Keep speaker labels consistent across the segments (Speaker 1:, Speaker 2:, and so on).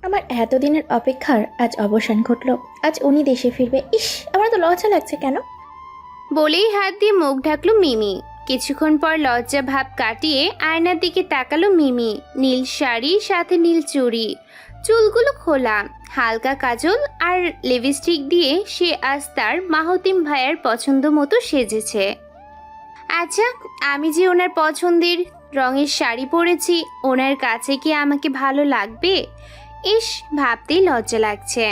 Speaker 1: আমার এতদিনের অপেক্ষার আজ অবসান ঘটল। আজ উনি দেশে ফিরবে। ইস, আমার তো লজ্জা লাগছে কেন।
Speaker 2: বলেই হাত দিয়ে মুখ ঢাকলো মিমি। কিছুক্ষণ পর লজ্জা ভাব কাটিয়ে আয়নার দিকে তাকালো মিমি। নীল শাড়ি, সাথে নীল চুড়ি, চুলগুলো খোলা, হালকা কাজল আর লিপস্টিক দিয়ে সে আজ তার মাহতিম ভাইয়ার পছন্দ মতো সেজেছে। আচ্ছা, আমি যে ওনার পছন্দের রঙের শাড়ি পরেছি, ওনার কাছে কি আমাকে ভালো লাগবে? ইস, ভাবতেই লজ্জা লাগছে।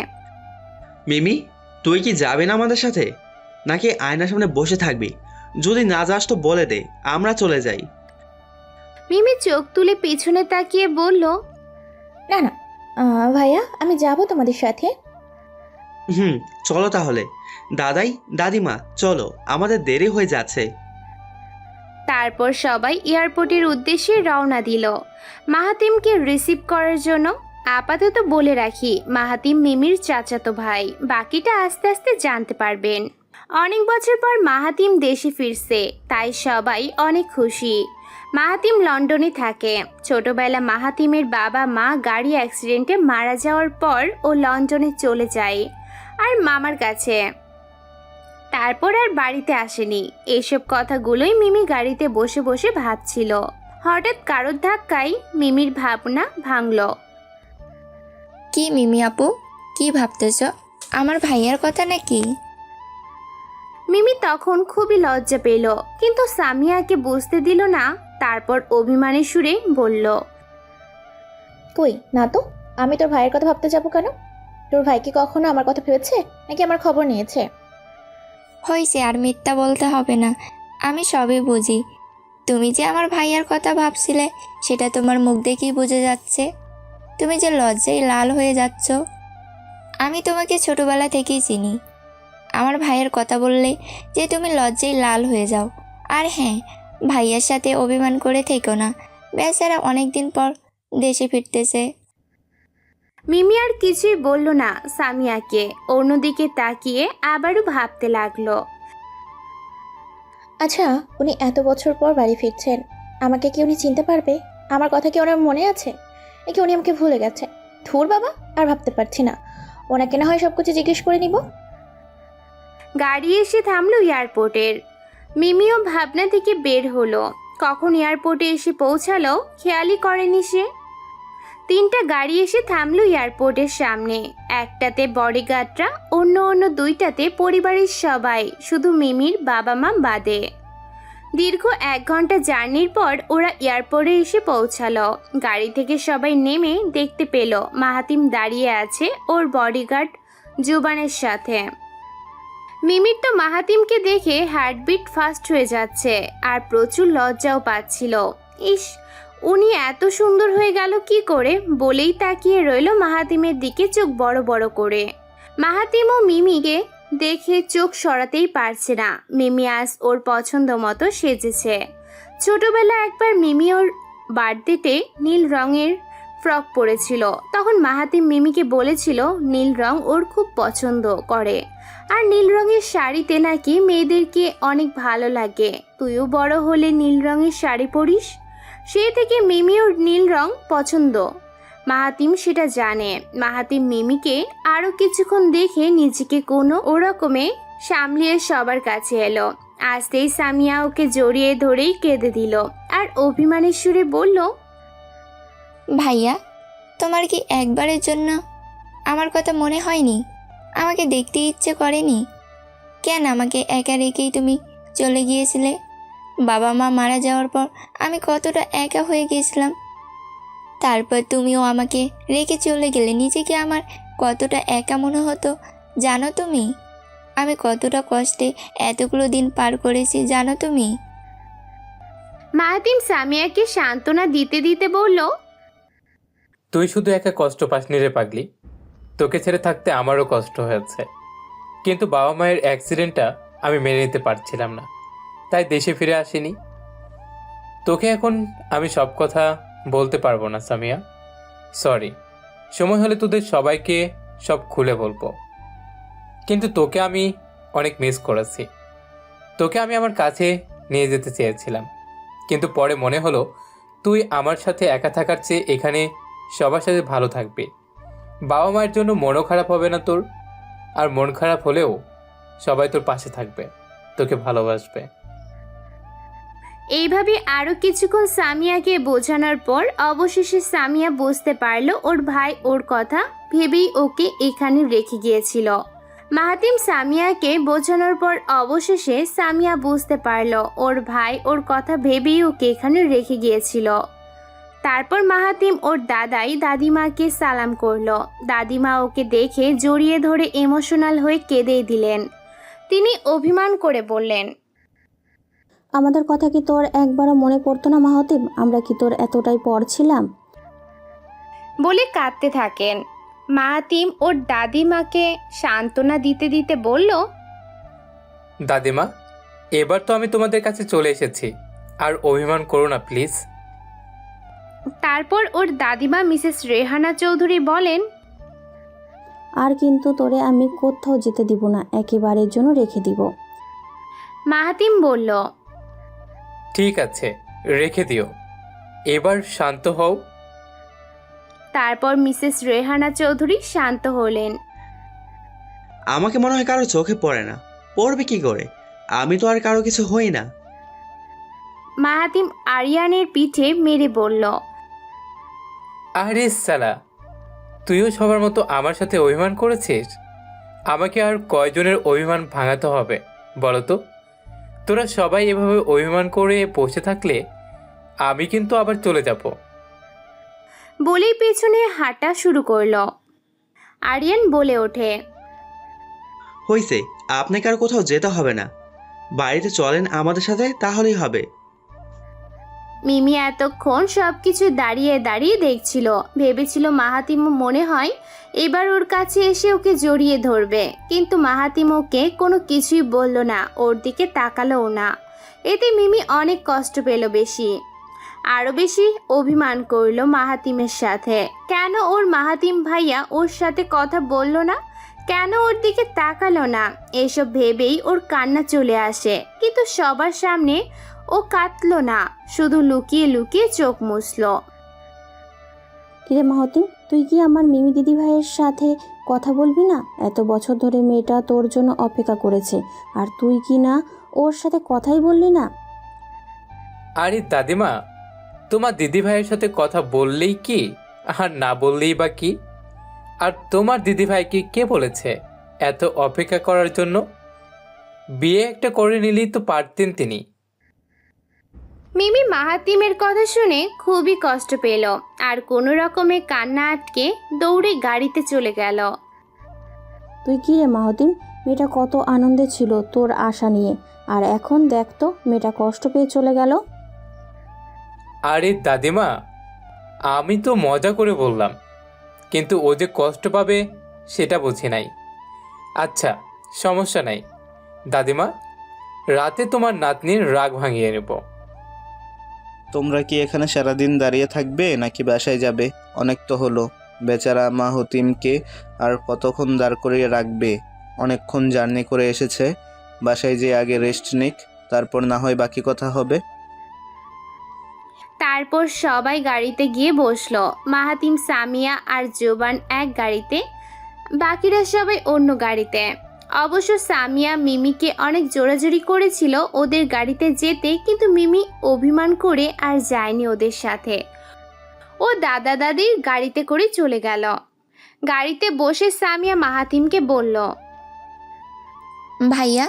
Speaker 3: মিমি, তুই কি যাবে না আমাদের সাথে, নাকি আয়নার সামনে বসে থাকবি? যদি না যাস তো বলে দে, আমরা চলে যাই।
Speaker 2: মিমি চোখ তুলে পিছনে তাকিয়ে বলল,
Speaker 1: না না, ভাইয়া আমি যাব তোমাদের সাথে।
Speaker 3: হুম, চলো তাহলে। দাদাই, দাদিমা, চলো, আমাদের দেরি হয়ে যাচ্ছে।
Speaker 2: তারপর সবাই এয়ারপোর্টের উদ্দেশ্যে রওনা দিল মাহাতিমকে রিসিভ করার জন্য। আপাতত বলে রাখি, মাহাতিম মিমির চাচাতো ভাই, বাকিটা আস্তে আস্তে জানতে পারবেন। অনেক বছর পর মাহাতিম দেশে ফিরছে, তাই সবাই অনেক খুশি। মাহাতিম লন্ডনে থাকে। ছোটবেলা মাহাতিমের বাবা মা গাড়ি অ্যাক্সিডেন্টে মারা যাওয়ার পর ও লন্ডনে চলে যায় আর মামার কাছে। তারপর আর বাড়িতে আসেনি। এসব কথাগুলোই মিমি গাড়িতে বসে বসে ভাবছিল। হঠাৎ কারোর ধাক্কায় মিমির ভাবনা ভাঙল।
Speaker 4: কি মিমি আপু, কি ভাবতেছ? আমার ভাইয়ার কথা নাকি?
Speaker 2: মিমি তখন খুবই লজ্জা পেল, কিন্তু সামিয়াকে বুঝতে দিল না। তারপর অভিমানের সুরে বলল,
Speaker 1: কই না তো, আমি তোর ভাইয়ের কথা ভাবতে যাবো কেন? তোর ভাই কি কখনো আমার কথা ভেবেছে, নাকি আমার খবর নিয়েছে?
Speaker 4: হয়েছে, আর মিথ্যা বলতে হবে না। আমি সবই বুঝি। তুমি যে আমার ভাইয়ার কথা ভাবছিলে, সেটা তোমার মুখ দেখেই বোঝা যাচ্ছে। তুমি যে লজ্জায় লাল হয়ে যাচ্ছ। আমি তোমাকে ছোটবেলা থেকেই চিনি। আমার ভাইয়ের কথা বললে যে তুমি লজ্জায় লাল হয়ে যাও। আর হ্যাঁ, ভাইয়ার সাথে অভিমান করে থেকো না। বেচারা অনেক দিন পর দেশে ফিরতেছে।
Speaker 2: মিমি আর কিছুই বলল না সামিয়াকে। অন্যদিকে তাকিয়ে আবারও ভাবতে লাগলো।
Speaker 1: আচ্ছা, উনি এত বছর পর বাড়ি ফিরছেন, আমাকে কি উনি চিনতে পারবে? আমার কথা কি ওনার মনে আছে, নাকি উনি আমাকে ভুলে গেছে? ধুর বাবা, আর ভাবতে পারছি না। ওনাকে না হয় সব কিছু জিজ্ঞেস করে নিব।
Speaker 2: গাড়ি এসে থামলো এয়ারপোর্টের। মিমিও ভাবনা থেকে বের হলো। কখন এয়ারপোর্টে এসে পৌঁছালো খেয়ালই করেনি সে। তিনটা গাড়ি এসে থামলো এয়ারপোর্টের সামনে। একটাতে বডিগার্ডরা, অন্য দুইটাতে পরিবারের সবাই, শুধু মিমির বাবা মা বাদে। দীর্ঘ 1 ঘন্টা জার্নির পর ওরা এয়ারপোর্টে এসে পৌঁছালো। গাড়ি থেকে সবাই নেমে দেখতে পেল মাহাতিম দাঁড়িয়ে আছে ওর বডিগার্ড জুবানের সাথে। মিমির তো মাহাতিমকে দেখে হার্টবিট ফাস্ট হয়ে যাচ্ছে, আর প্রচুর লজ্জাও পাচ্ছিল। ইস, উনি এত সুন্দর হয়ে গেল কি করে, বলেই তাকিয়ে রইল মাহাতিমের দিকে চোখ বড় বড় করে। মাহাতিমও মিমিকে দেখে চোখ সরাতেই পারছে না। মিমি আজ ওর পছন্দ মতো সেজেছে। ছোটবেলা একবার মিমি ওর বার্থডেতে নীল রঙের ফ্রক পরেছিল। তখন মাহাতিম মিমিকে বলেছিল নীল রং ওর খুব পছন্দ করে, আর নীল রঙের শাড়িতে নাকি মেয়েদেরকে অনেক ভালো লাগে। তুইও বড় হলে নীল রঙের শাড়ি পরিস। সেই থেকে মিমির নীল রং পছন্দ। মাহাতিম সেটা জানে। মাহাতিম মিমিকে আরো কিছুক্ষণ দেখে নিজেকে কোনো ওরকমে সামলিয়ে সবার কাছে এলো। আসতেই সামিয়া ওকে জড়িয়ে ধরেই কেঁদে দিল, আর অভিমানের সুরে বলল,
Speaker 4: ভাইয়া, তোমার কি একবারের জন্য আমার কথা মনে হয়নি? আমাকে দেখতে ইচ্ছে করেনি? কেন আমাকে একা রেখেই তুমি চলে গিয়েছিলে? বাবা মা মারা যাওয়ার পর আমি কতটা একা হয়ে গিয়েছিলাম। তারপর তুমিও আমাকে রেখে চলে গেলে, নিজেকে আমার কতটা একা মনে হতো জানো তুমি? আমি কতটা কষ্টে এতগুলো দিন পার করেছি জানো তুমি?
Speaker 2: মাহাতিম সামিয়াকে সান্ত্বনা দিতে দিতে বলল,
Speaker 5: তুই শুধু একা কষ্ট পাসনি রে পাগলি। তোকে ছেড়ে থাকতে আমারও কষ্ট হয়েছে, কিন্তু বাবা মায়ের অ্যাক্সিডেন্টটা আমি মেনে নিতে পারছিলাম না, তাই দেশে ফিরে আসিনি। তোকে এখন আমি সব কথা বলতে পারবো না সামিয়া, সরি। সময় হলে তোদের সবাইকে সব খুলে বলবো। কিন্তু তোকে আমি অনেক মিস করেছি। তোকে আমি আমার কাছে নিয়ে যেতে চেয়েছিলাম, কিন্তু পরে মনে হলো তুই আমার সাথে একা থাকার চেয়ে এখানে সবার সাথে ভালো থাকবি। বাবা মায়ের জন্য মনও খারাপ হবে না তোর, আর মন খারাপ হলেও সবাই তোর পাশে থাকবে, তোকে ভালোবাসবে।
Speaker 2: এইভাবে আরও কিছুক্ষণ সামিয়াকে বোঝানোর পর অবশেষে সামিয়া বুঝতে পারল ওর ভাই ওর কথা ভেবেই ওকে এখানে রেখে গিয়েছিল। মাহাতিম সামিয়াকে বোঝানোর পর অবশেষে সামিয়া বুঝতে পারল ওর ভাই ওর কথা ভেবেই ওকে এখানে রেখে গিয়েছিল। তারপর মাহাতিম ওর দাদিমাকে সালাম করলো। দাদিমা ওকে দেখে জড়িয়ে ধরে ইমোশনাল হয়ে কেঁদে দিলেন। তিনি অভিমান করে বললেন,
Speaker 6: আমাদের কথা কি তোর একবারও মনে পড়তো না মাহতিম? আমরা কি তোর এতটাই পর ছিলাম?
Speaker 2: বলে কাঁদতে থাকেন। মাহাতিম ওর দাদিমাকে সান্ত্বনা দিতে দিতে বলল,
Speaker 5: দাদিমা, এবার তো আমি তোমাদের কাছে চলে এসেছি, আর অভিমান করো না প্লিজ।
Speaker 2: তারপর ওর দাদিমা মিসেস রেহানা চৌধুরী বলেন,
Speaker 6: আর কিন্তু তোরে আমি কোথাও যেতে দিব না, একেবারের জন্য রেখে দিব।
Speaker 2: মাহাতিম বলল,
Speaker 5: ঠিক আছে, রেখে দিও, এবার শান্ত হও।
Speaker 2: তারপর মিসেস রেহানা চৌধুরী শান্ত হলেন।
Speaker 3: আমাকে মনে হয় কারো চোখে পড়ে না, পড়বে কি করে? আমি তো আর কারো কিছু হই না।
Speaker 2: মাহাতিম আরিয়ানের পিঠে মেরে বলল,
Speaker 5: আরে সালা, তুইও সবার মতো আমার সাথে অভিমান করেছিস? আমাকে আর কয়জনের অভিমান ভাঙাতে হবে বলো তো? তোরা সবাই এভাবে অভিমান করে বসে থাকলে আমি কিন্তু আবার চলে যাব।
Speaker 2: বলেই পেছনে হাঁটা শুরু করলো। আরিয়ান বলে ওঠে,
Speaker 3: হইছে, আপনাকে আর কোথাও যেতে হবে না, বাড়িতে চলেন আমাদের সাথে, তাহলেই হবে।
Speaker 2: মিমি এতক্ষণ সবকিছু দাঁড়িয়ে দাঁড়িয়ে দেখছিল। ভেবেছিল মাহাতিম মনে হয় এবার ওর কাছে এসে ওকে জড়িয়ে ধরবে, কিন্তু মাহাতিম ওকে কোনো কিছুই বলল না, ওর দিকে তাকালোও না। এতে মিমি অনেক কষ্ট পেল বেশি, আরও বেশি অভিমান করলো মাহাতিমের সাথে। কেন ওর মাহাতিম ভাইয়া ওর সাথে কথা বলল না, কেন ওর দিকে তাকালো না, এসব ভেবেই ওর কান্না চলে আসে। কিন্তু সবার সামনে ও কাঁদলো না, শুধু লুকিয়ে লুকিয়ে চোখ মুছল।
Speaker 6: কিরে মাহতিম, তুই কি আমার মিমি দিদি ভাইয়ের সাথে কথা বলবি না? এত বছর ধরে মেয়েটা তোর জন্য অপেক্ষা করেছে, আর তুই কি না ওর সাথে কথাই বললি না?
Speaker 5: আরে দাদিমা, তোমার দিদি ভাইয়ের সাথে কথা বললেই কি, আর না বললেই বা কি? আর তোমার দিদি ভাইকে কে বলেছে এত অপেক্ষা করার জন্য? বিয়ে একটা করে নিলেই তো পারতেন তিনি।
Speaker 2: মিমি মাহাতিমের কথা শুনে খুবই কষ্ট পেল, আর কোনো রকমে কান্না আটকে দৌড়ে গাড়িতে চলে গেল।
Speaker 6: তুই কি রে মাহতিম, মেয়েটা কত আনন্দে ছিল তোর আশা নিয়ে, আর এখন দেখ তো মেয়েটা কষ্ট পেয়ে চলে গেল।
Speaker 5: আরে দাদিমা, আমি তো মজা করে বললাম, কিন্তু ও যে কষ্ট পাবে সেটা বুঝি নাই। আচ্ছা, সমস্যা নাই দাদিমা, রাতে তোমার নাতনির রাগ ভাঙিয়ে নেব।
Speaker 7: তোমরা কি এখানে সারাদিন দাঁড়িয়ে থাকবে নাকি বাসায় যাবে? অনেক তো হলো, বেচারা মাহতিমকে আর কতক্ষণ দাঁড় করিয়ে রাখবে? অনেকক্ষণ জার্নি করে এসেছে, বাসায় যেয়ে আগে রেস্ট নিক, তারপর না হয় বাকি কথা হবে।
Speaker 2: তারপর সবাই গাড়িতে গিয়ে বসলো। মাহাতিম, সামিয়া আর জোবান এক গাড়িতে, বাকিরা সবাই অন্য গাড়িতে। অবশ্য সামিয়া মিমিকে অনেক জোরাজুরি করেছিল ওদের গাড়িতে যেতে, কিন্তু মিমি অভিমান করে আর যায়নি ওদের সাথে। ও দাদা দাদির গাড়িতে করে চলে গেল। গাড়িতে বসে সামিয়া মাহাতিমকে বলল,
Speaker 4: ভাইয়া,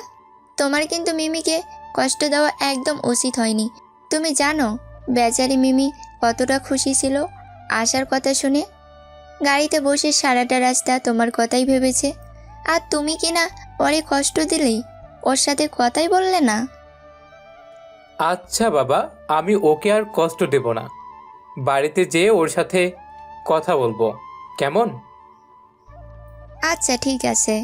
Speaker 4: তোমার কিন্তু মিমিকে কষ্ট দেওয়া একদম উচিত হয়নি। তুমি জানো বেচারি মিমি কতটা খুশি ছিল আসার কথা শুনে? গাড়িতে বসে সারাটা রাস্তা তোমার কথাই ভেবেছে, আর তুমি কি না ওরে কষ্ট দিলেই, ওর সাথে কথাই বললে না।
Speaker 5: আচ্ছা বাবা, আমি ওকে আর কষ্ট দেব না, বাড়িতে যেয়ে ওর সাথে কথা বলবো, কেমন?
Speaker 4: আচ্ছা ঠিক আছে।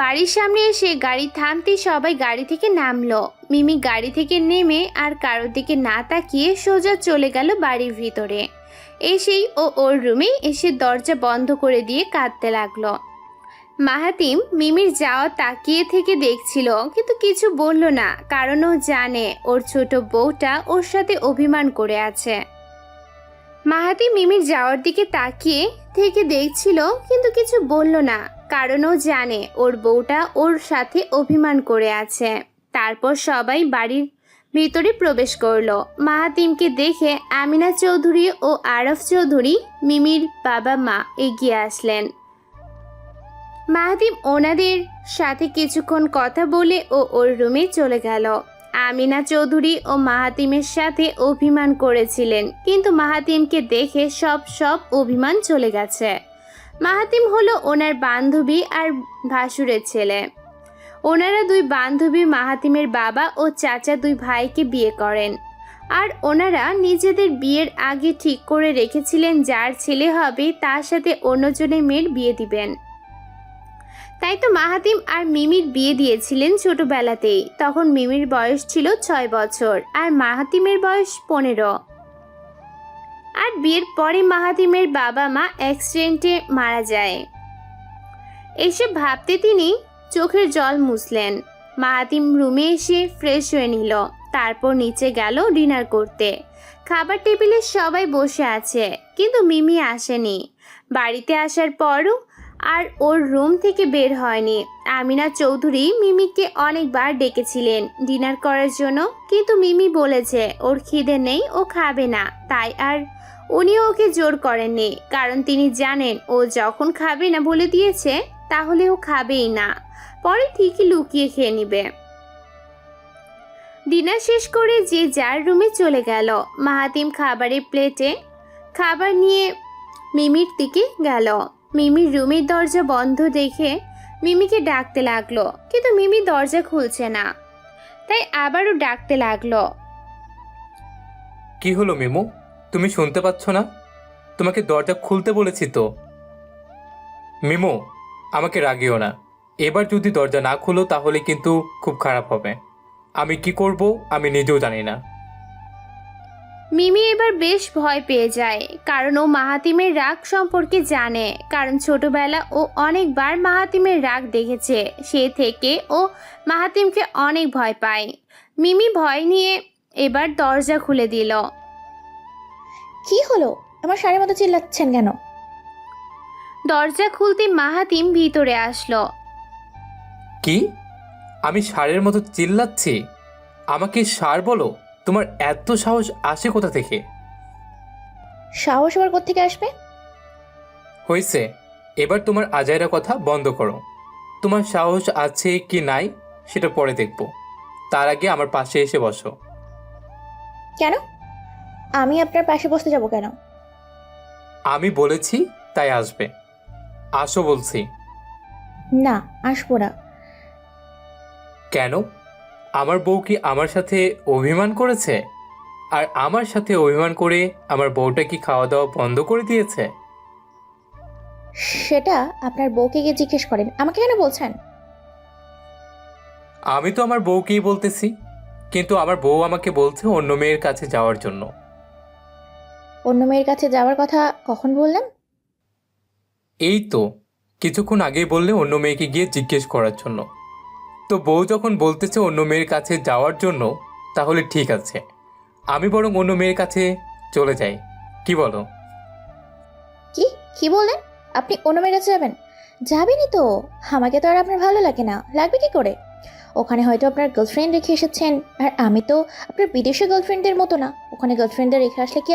Speaker 2: বাড়ির সামনে এসে গাড়ি থামতেই সবাই গাড়ি থেকে নামলো। মিমি গাড়ি থেকে নেমে আর কারোর দিকে না তাকিয়ে সোজা চলে গেল বাড়ির ভিতরে। এসেই ও ওর রুমে এসে দরজা বন্ধ করে দিয়ে কাঁদতে লাগলো। মাহাতিম মিমির যাওয়া তাকিয়ে থেকে দেখছিল, কিন্তু কিছু বলল না, কারণ ও জানে ওর ছোট বউটা ওর সাথে অভিমান করে আছে। মাহাতি মিমির যাওয়ার দিকে তাকিয়ে থেকে দেখছিল, কিন্তু কিছু বলল না, কারণ ও জানে ওর বউটা ওর সাথে অভিমান করে আছে। তারপর সবাই বাড়ির ভিতরে প্রবেশ করলো। মাহাতিমকে দেখে আমিনা চৌধুরী ও আরফ চৌধুরী, মিমির বাবা মা, এগিয়ে আসলেন। মাহাতিম ওনাদের সাথে কিছুক্ষণ কথা বলে ওর রুমে চলে গেল। আমিনা চৌধুরী ও মাহাতিমের সাথে অভিমান করেছিলেন, কিন্তু মাহাতিমকে দেখে সব অভিমান চলে গেছে। মাহাতিম হলো ওনার বান্ধবী আর ভাসুরের ছেলে। ওনারা দুই বান্ধবী মাহাতিমের বাবা ও চাচা দুই ভাইকে বিয়ে করেন, আর ওনারা নিজেদের বিয়ের আগে ঠিক করে রেখেছিলেন যার ছেলে হবে তার সাথে অন্যজনের মেয়ের বিয়ে দিবেন। তাই তো মাহাতিম আর মিমির বিয়ে দিয়েছিলেন ছোটবেলাতেই। তখন মিমির বয়স ছিল 6 বছর আর মাহাতিমের বয়স 15। আর বিয়ের পরে মাহাতিমের বাবা মা অ্যাক্সিডেন্টে মারা যায়। এসব ভাবতে তিনি চোখের জল মুছলেন। মাহাতিম রুমে এসে ফ্রেশ হয়ে নিল, তারপর নিচে গেল ডিনার করতে। খাবার টেবিলে সবাই বসে আছে, কিন্তু মিমি আসেনি। বাড়িতে আসার পরও আর ওর রুম থেকে বের হয়নি। আমিনা চৌধুরী মিমিকে অনেকবার ডেকেছিলেন ডিনার করার জন্য, কিন্তু মিমি বলেছে ওর খিদে নেই, ও খাবে না। তাই আর উনিও ওকে জোর করেননি, কারণ তিনি জানেন ও যখন খাবে না বলে দিয়েছে তাহলে ও খাবেই না, পরে ঠিকই লুকিয়ে খেয়ে নিবে। ডিনার শেষ করে যে যার রুমে চলে গেল। মাহাতিম খাবারের প্লেটে খাবার নিয়ে মিমির দিকে গেল। মিমির রুমের দরজা বন্ধ দেখে মিমিকে ডাকতে লাগলো, কিন্তু মিমি দরজা খুলছে না। তাই আবারও ডাকতে লাগলো।
Speaker 5: কি হলো মিমু, তুমি শুনতে পাচ্ছ না? তোমাকে দরজা খুলতে বলেছি তো। মিমু, আমাকে রাগিও না। এবার যদি দরজা না খুলো তাহলে কিন্তু খুব খারাপ হবে। আমি কি করব আমি নিজেও জানি না।
Speaker 2: মিমি এবার বেশ ভয় পেয়ে যায়, কারণ ও মাহাতিমের রাগ সম্পর্কে জানে। কারণ ছোটবেলা ও অনেকবার মাহাতিমের রাগ দেখেছে, সে থেকে ও মাহাতিমকে অনেক ভয় পায়। মিমি ভয় নিয়ে এবার দরজা খুলে দিল।
Speaker 1: কি হলো? আমার শাড়ির মতো চিল্লাচ্ছেন কেন?
Speaker 2: দরজা খুলতে মাহাতিম ভিতরে আসলো।
Speaker 5: কি? আমি ষাঁড়ের মতো চিল্লাচ্ছি? আমাকে ষাঁড় বলো? তোমার এত সাহস আসে কোথা থেকে?
Speaker 1: সাহস আবার কোত্থেকে আসবে?
Speaker 5: হয়েছে, এবার তোমার আজাইরা কথা বন্ধ করো। তোমার সাহস আছে কি নাই সেটা পরে দেখব, তার আগে আমার পাশে এসে বসো।
Speaker 1: কেন? আমি আপনার পাশে বসতে যাব কেন?
Speaker 5: আমি বলেছি তাই আসবে। আসো বলছি।
Speaker 1: না, আসবো না।
Speaker 5: কেন? আমার বউ কি আমার সাথে অভিমান করেছে? আর আমার সাথে অভিমান করে আমার বউটা কি খাওয়া দাওয়া বন্ধ করে দিয়েছে?
Speaker 1: সেটা আপনার বউকে গিয়ে জিজ্ঞেস করেন, আমাকে কেন বলছেন?
Speaker 5: আমি তো আমার বউকেই বলতেছি, কিন্তু আমার বউ আমাকে বলছে অন্য মেয়ের কাছে যাওয়ার জন্য।
Speaker 1: অন্য মেয়ের কাছে যাওয়ার কথা কখন বললেন?
Speaker 5: এই তো কিছুক্ষণ আগেই বললে অন্য মেয়েকে গিয়ে জিজ্ঞেস করার জন্য। তো বউ যখন বলতেছে অন্য মেয়ের কাছে যাওয়ার জন্য, তাহলে ঠিক আছে, আমি বরং অন্য মেয়ের কাছে চলে যাই। কি বলো?
Speaker 1: কি কি বললেন? আপনি অন্য মেয়ের কাছে যাবেন? যাবেনই তো। আমাকে তো আর আপনার ভালো লাগে না, লাগবে কি করে? ওখানে হয়তো আপনার গার্লফ্রেন্ড রেখে এসেছেন, আর আমি তো আপনার বিদেশি গার্লফ্রেন্ডদের মতো না। ওখানে গার্লফ্রেন্ডদের রেখে আসলে কি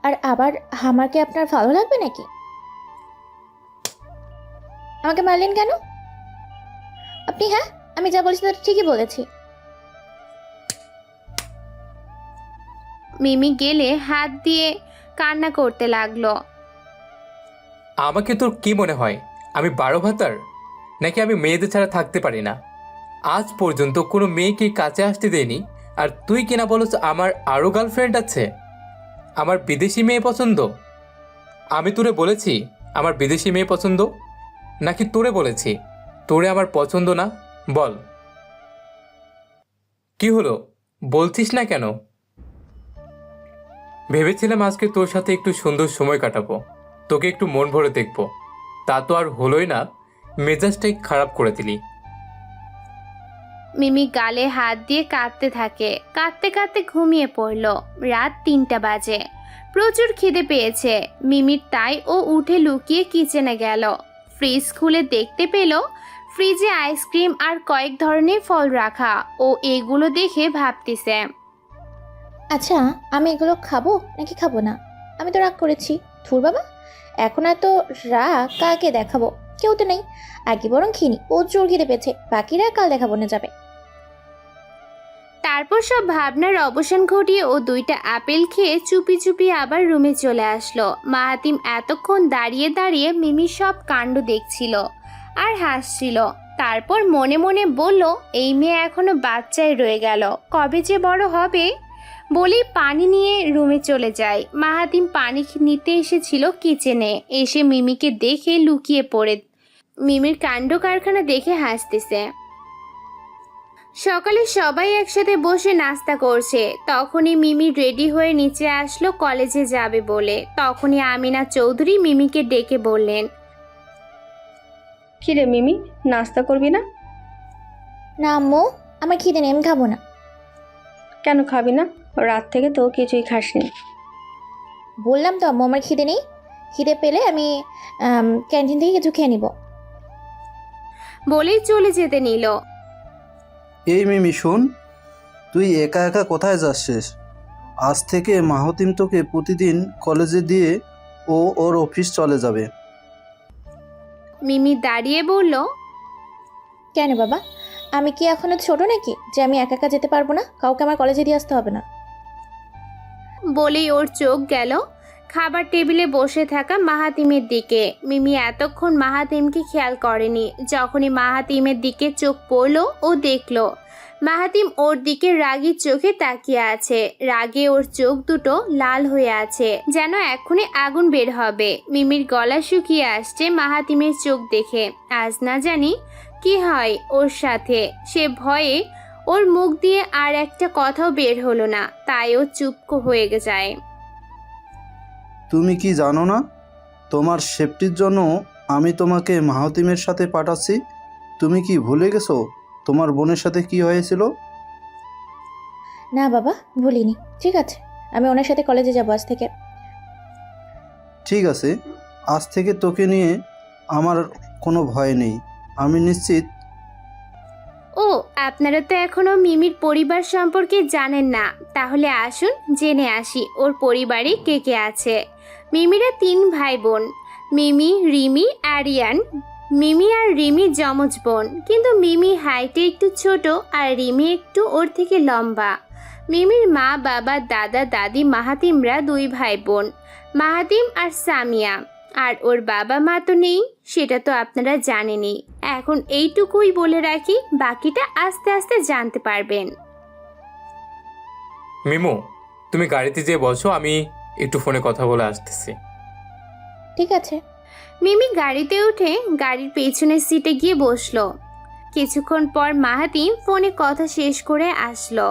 Speaker 1: আর আবার আমাকে আপনার ভালো লাগবে নাকি? আমাকে মারলেন কেন আপনি? হ্যাঁ, আমি যা বলেছি তা ঠিকই বলেছি।
Speaker 2: মিমি গেলে হাত দিয়ে কান্না করতে লাগলো।
Speaker 5: আমাকে তোর কি মনে হয় আমি 12 ভাতার? নাকি আমি মেয়েদের ছাড়া থাকতে পারি না? আজ পর্যন্ত কোনো মেয়েকে কাছে আসতে দেয়নি, আর তুই কিনা বলছ আমার আরও গার্লফ্রেন্ড আছে। আমার বিদেশি মেয়ে পছন্দ? আমি তোরে বলেছি আমার বিদেশি মেয়ে পছন্দ, নাকি তোরে বলেছি তোরে আমার পছন্দ না? বল। কি হলো, বলছিস না কেন? ভেবেছিলাম আজকে তোর সাথে একটু সুন্দর সময় কাটাবো, তোকে একটু মন ভরে দেখবো। তা তো আর হলোই না, মেজাজটাই খারাপ করে দিলি।
Speaker 2: মিমি গালে হাত দিয়ে কাঁদতে থাকে। কাঁদতে কাঁদতে ঘুমিয়ে পড়ল। রাত 3টা বাজে। প্রচুর খিদে পেয়েছে মিমির, তাই ও উঠে লুকিয়ে কিচেনে গেল। ফ্রিজ খুলে দেখতে পেল ফ্রিজে আইসক্রিম আর কয়েক ধরনের ফল রাখা। ও এগুলো দেখে ভাবতেছে,
Speaker 1: আচ্ছা আমি এগুলো খাবো নাকি খাবো না? আমি তো রাগ করেছি। ধুর বাবা, এখন এত রাগ কাকে দেখাবো? কেউ তো নেই। আগে বরং খিনি, ও জোর খিদে পেয়েছে, বাকিরা কাল দেখাবো না যাবে।
Speaker 2: তারপর সব ভাবনার অবসান ঘটিয়ে ও 2টা আপেল খেয়ে চুপি চুপি আবার রুমে চলে আসলো। মাহাতিম এতক্ষণ দাঁড়িয়ে দাঁড়িয়ে মিমির সব কাণ্ড দেখছিল আর হাসছিল। তারপর মনে মনে বলল, এই মেয়ে এখনো বাচ্চায় রয়ে গেল, কবে যে বড় হবে। বলেই পানি নিয়ে রুমে চলে যায়। মাহাতিম পানি নিতে এসেছিল কিচেনে, এসে মিমিকে দেখে লুকিয়ে পড়ে মিমির কাণ্ড কারখানা দেখে হাসতেছে। সকালে সবাই একসাথে বসে নাস্তা করছে। তখনই মিমি রেডি হয়ে নিচে আসলো কলেজে যাবে বলে। তখনই আমিনা চৌধুরী মিমিকে ডেকে বললেন,
Speaker 8: কিরে মিমি, নাস্তা করবি না?
Speaker 1: না আম্মু, আমার খিদে নেই, আমি খাবো না।
Speaker 8: কেন খাবি না? রাত থেকে তো কিছুই খাসনি।
Speaker 1: বললাম তো আম্মু, আমার খিদে নেই। খিদে পেলে আমি ক্যান্টিন থেকে কিছু খেয়ে নিব।
Speaker 2: বলেই চলে যেতে নিল।
Speaker 9: এই মিমি শোন, তুই একা একা কোথায় যাচ্ছিস? আজ থেকে মাহতিম তোকে প্রতিদিন কলেজে দিয়ে ও ওর অফিস চলে যাবে।
Speaker 2: মিমি দাঁড়িয়ে বলল,
Speaker 1: কেন বাবা, আমি কি এখনো ছোট নাকি যে আমি একা একা যেতে পারবো না? কাউকে আমার কলেজে দিয়ে আসতে হবে না।
Speaker 2: বলেই ওর চোখ গেল খাবার টেবিলে বসে থাকা মাহাতিমের দিকে। মিমি এতক্ষণ মাহাতিমকে খেয়াল করেনি। যখনই মাহাতিমের দিকে চোখ পড়লো ও দেখলো মাহাতিম ওর দিকে রাগী চোখে তাকিয়ে আছে। রাগে ওর চোখ দুটো লাল হয়ে আছে, যেন এক্ষুনি আগুন বের হবে। মিমির গলা শুকিয়ে আসছে মাহাতিমের চোখ দেখে। আজ না জানি কি হয় ওর সাথে। সে ভয়ে ওর মুখ দিয়ে আর একটা কথাও বের হলো না, তাই ও চুপ হয়ে যায়।
Speaker 9: তুমি কি জানো না, তোমার সেফটির জন্য আমি তোমাকে মাহতিমের সাথে পাঠাচ্ছি? তুমি কি ভুলে গেছো তোমার বোনের সাথে কি হয়েছিল?
Speaker 1: না বাবা, ভুলিনি। ঠিক আছে, আমি ওনার সাথে কলেজে যাবো আজ থেকে।
Speaker 9: ঠিক আছে, আজ থেকে তোকে নিয়ে আমার কোনো ভয় নেই, আমি নিশ্চিত।
Speaker 2: ও, আপনারা তো এখনো মিমির পরিবার সম্পর্কে জানেন না। তাহলে আসুন জেনে আসি ওর পরিবারে কে কে আছে। মিমিরা 3 ভাই বোন, মিমি, রিমি, আরিয়ান। মিমি আর রিমি যমজ বোন, কিন্তু মিমি হাইটে একটু ছোট আর রিমি একটু ওর থেকে লম্বা। মিমির মা, বাবা, দাদা, দাদি মাহাতিমরা 2 ভাই বোন, মাহাতিম আর সামিয়া। আর ওর বাবা মা তো নেই, সেটা তো আপনারা জানেনই। এখন এইটুকুই বলে রাখি, বাকিটা আস্তে আস্তে জানতে পারবেন।
Speaker 5: মিমু, তুমি গাড়িতে যেয়ে বসো, আমি একটু ফোনে কথা বলে আসতেছি।
Speaker 1: ঠিক আছে।
Speaker 2: মিমি গাড়িতে উঠে গাড়ির পেছনের সিটে গিয়ে বসলো। কিছুক্ষণ পর মাহাতিম ফোনে কথা শেষ করে আসলো।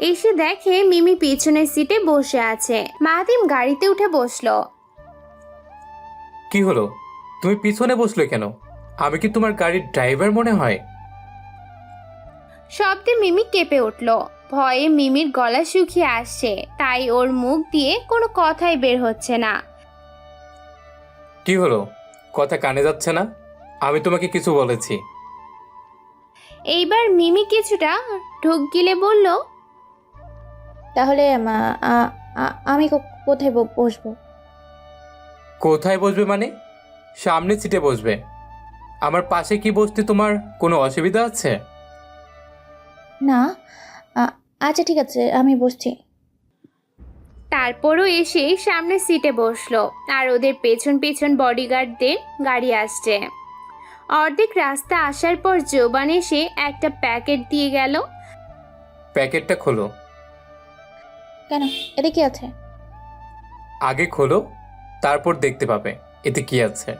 Speaker 2: এসে দেখে মিমি পেছনের সিটে বসে আছে। মাহাতিম গাড়িতে উঠে বসলো।
Speaker 5: কি হলো, তুমি পিছনে বসলে কেন? আমি কি তোমার গাড়ির ড্রাইভার মনে হয়?
Speaker 2: শব্দে মিমি কেঁপে উঠল। ভয়ে মিমির গলা শুকিয়ে আসছে, তাই ওর মুখ দিয়ে কোনো কথাই বের হচ্ছে না।
Speaker 5: কি হলো, কথা কানে যাচ্ছে না? আমি তোমাকে কিছু বলেছি?
Speaker 2: এইবার মিমি কিছুটা ঢোক গিলে বলল,
Speaker 1: তাহলে আমি কোথায় বসবো?
Speaker 5: কোথায় বসবে মানে? সামনে সিটে বসবে। আমার পাশে কি বসতে তোমার কোনো অসুবিধা আছে?
Speaker 1: না, আচ্ছা ঠিক আছে, আমি বসছি।
Speaker 2: তারপরও এসে সামনে সিটে বসলো। আর ওদের পেছন পেছন বডিগার্ডদের গাড়ি আসছে। অর্ধেক রাস্তা আসার পর জোবান এসে একটা প্যাকেট দিয়ে গেল।
Speaker 5: প্যাকেটটা খোলো।
Speaker 1: কেন, এতে কি আছে?
Speaker 5: আগে খোলো, তারপর দেখতে পাবে এতে কি আছে।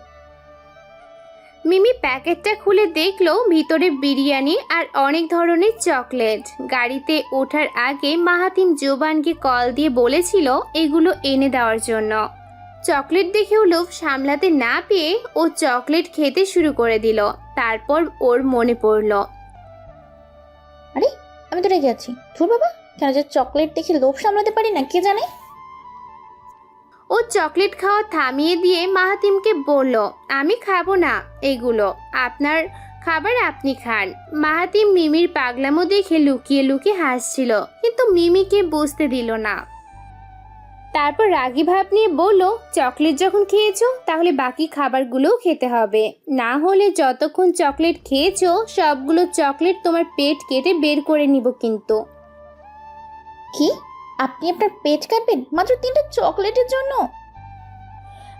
Speaker 2: মিমি প্যাকেটটা খুলে দেখলো ভিতরে বিরিয়ানি আর অনেক ধরনের চকলেট। গাড়িতে ওঠার আগে মাহাতিম জোবানকে কল দিয়ে বলেছিল এগুলো এনে দেওয়ার জন্য। চকলেট দেখেও লোভ সামলাতে না পেয়ে ও চকলেট খেতে শুরু করে দিল। তারপর ওর মনে পড়ল,
Speaker 1: আরে আমি তো রেগে আছি। ধুর বাবা, কেন যে চকলেট দেখে লোভ সামলাতে পারি না কে জানে।
Speaker 2: ও চকলেট খাওয়া থামিয়ে দিয়ে মাহাতিমকে বলল, আমি খাবো না এগুলো, আপনার খাবার আপনি খান। মাহাতিম মিমির পাগলামো দেখে লুকিয়ে লুকিয়ে হাসছিল, কিন্তু মিমিকে বুঝতে দিল না। তারপর রাগী ভাব নিয়ে বলল, চকলেট যখন খেয়েছো তাহলে বাকি খাবারগুলোও খেতে হবে, না হলে যতক্ষণ চকলেট খেয়েছো সবগুলো চকলেট তোমার পেট কেটে বের করে নিব কিন্তু।
Speaker 1: কি, আপনি আপনার পেট কাটবেন মাত্র 3টা চকলেটের জন্য?